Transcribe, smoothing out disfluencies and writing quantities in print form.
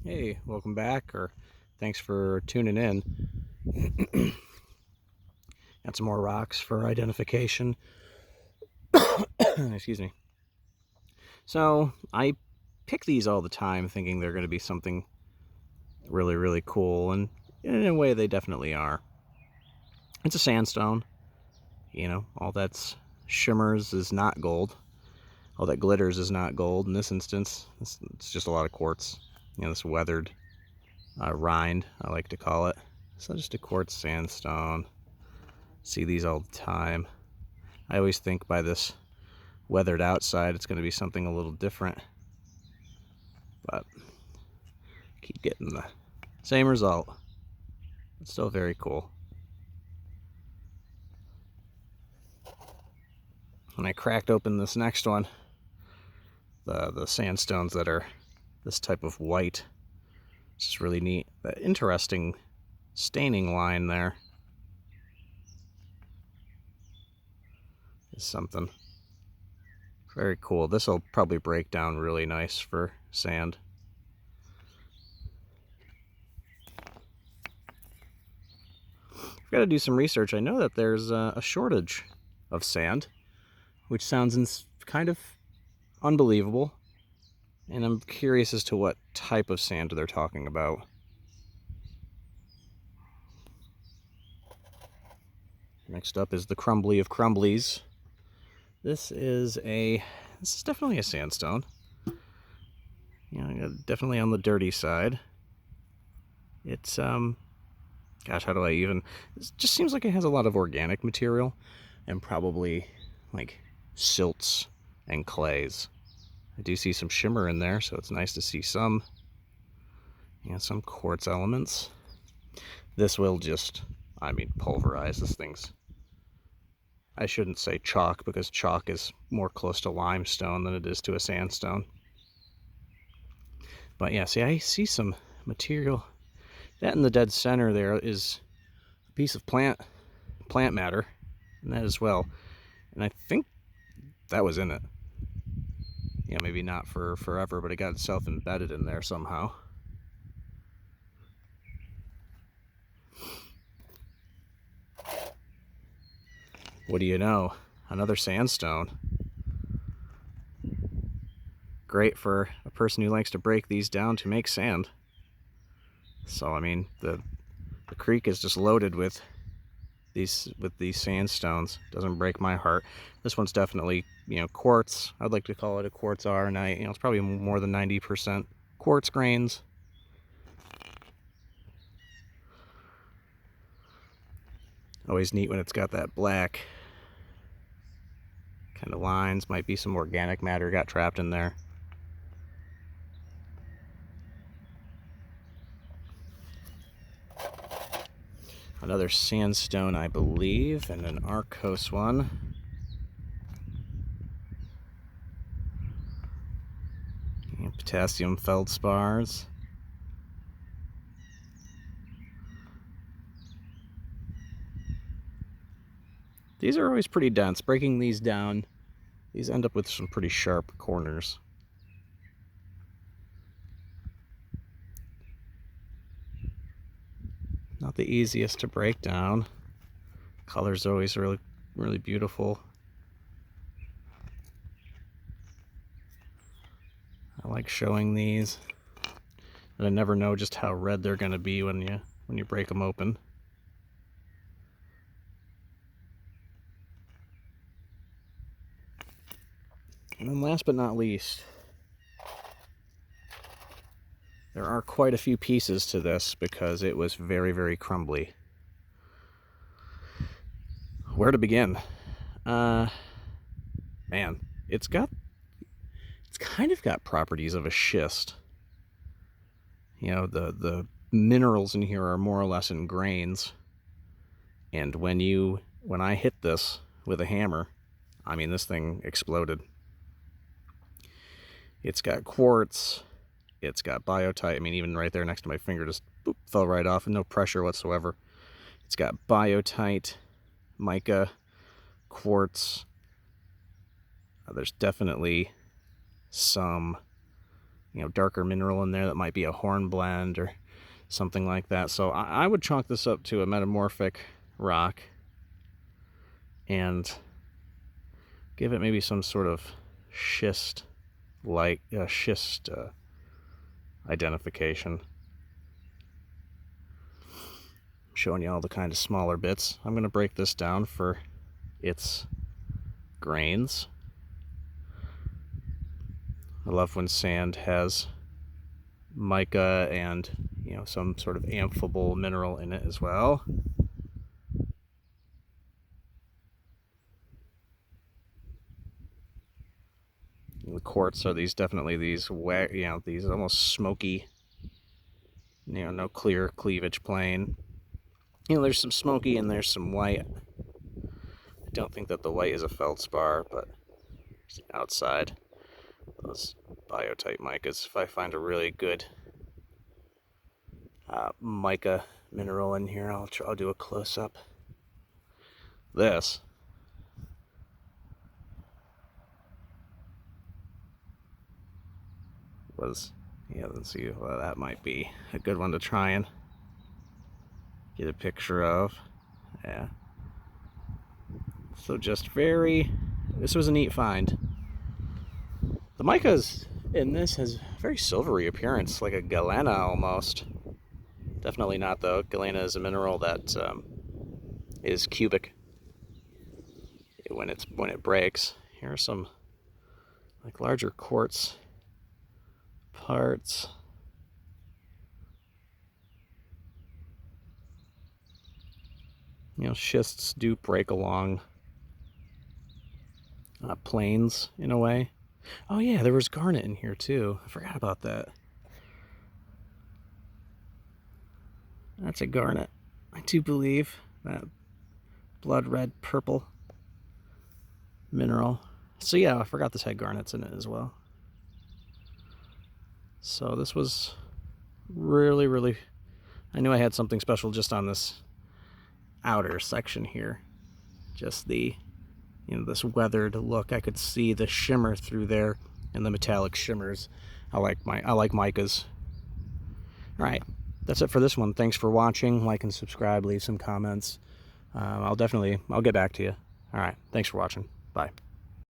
Hey, welcome back, or thanks for tuning in. Got some more rocks for identification. Excuse me. So, I pick these all the time thinking they're going to be something really, really cool, and in a way they definitely are. It's a sandstone. All that's shimmers is not gold. All that glitters is not gold. In this instance, it's just a lot of quartz. This weathered rind, I like to call it. So just a quartz sandstone. See these all the time. I always think by this weathered outside it's going to be something a little different, but keep getting the same result. It's still very cool. When I cracked open this next one, the sandstones that are this type of white, it's just really neat. That interesting staining line there is something very cool. This will probably break down really nice for sand. I've got to do some research. I know that there's a shortage of sand, which sounds kind of unbelievable, and I'm curious as to what type of sand they're talking about. Next up is the crumbly of crumblies. This is definitely a sandstone. Definitely on the dirty side. It's gosh, how do I even? It just seems like it has a lot of organic material, and probably like silts and clays. I do see some shimmer in there, so it's nice to see some quartz elements. This will just, pulverize. This thing's, I shouldn't say chalk, because chalk is more close to limestone than it is to a sandstone. But yeah, see, I see some material. That in the dead center there is a piece of plant matter, and that as well. And I think that was in it. Yeah, maybe not for forever, but it got itself embedded in there somehow. What do you know? Another sandstone. Great for a person who likes to break these down to make sand. So the creek is just loaded with these sandstones. Doesn't break my heart. This one's definitely quartz. I'd like to call it a quartz R, and it's probably more than 90% quartz grains. Always neat when it's got that black kind of lines. Might be some organic matter got trapped in there. Another sandstone, I believe, and an Arcos one. Potassium feldspars. These are always pretty dense. Breaking these down, these end up with some pretty sharp corners. Not the easiest to break down. Color's always really, really beautiful. I like showing these, and I never know just how red they're going to be when you break them open. And then last but not least, there are quite a few pieces to this because it was very, very crumbly. Where to begin? Man, it's kind of got properties of a schist. The minerals in here are more or less in grains. And when I hit this with a hammer, this thing exploded. It's got quartz, it's got biotite. Even right there next to my finger, just boop, fell right off, and no pressure whatsoever. It's got biotite, mica, quartz. There's definitely some, darker mineral in there that might be a hornblende or something like that. So I would chalk this up to a metamorphic rock and give it maybe some sort of schist identification. I'm showing you all the kind of smaller bits. I'm going to break this down for its grains. I love when sand has mica and some sort of amphibole mineral in it as well. And the quartz are these these almost smoky, no clear cleavage plane. There's some smoky and there's some white. I don't think that the white is a feldspar, but outside those biotite micas, if I find a really good mica mineral in here, I'll do a close-up. This was, let's see, well, that might be a good one to try and get a picture of. Yeah. So this was a neat find. The micas in this has a very silvery appearance, like a galena almost. Definitely not, though. Galena is a mineral that is cubic when it breaks. Here are some like larger quartz parts. Schists do break along planes in a way. Oh yeah, there was garnet in here too. I forgot about that. That's a garnet. I do believe that blood red purple mineral. So yeah, I forgot this had garnets in it as well. So this was really, really, I knew I had something special just on this outer section here. Just the, this weathered look. I could see the shimmer through there and the metallic shimmers. I like micas. All right, that's it for this one. Thanks for watching. Like and subscribe. Leave some comments. I'll get back to you. All right, thanks for watching. Bye.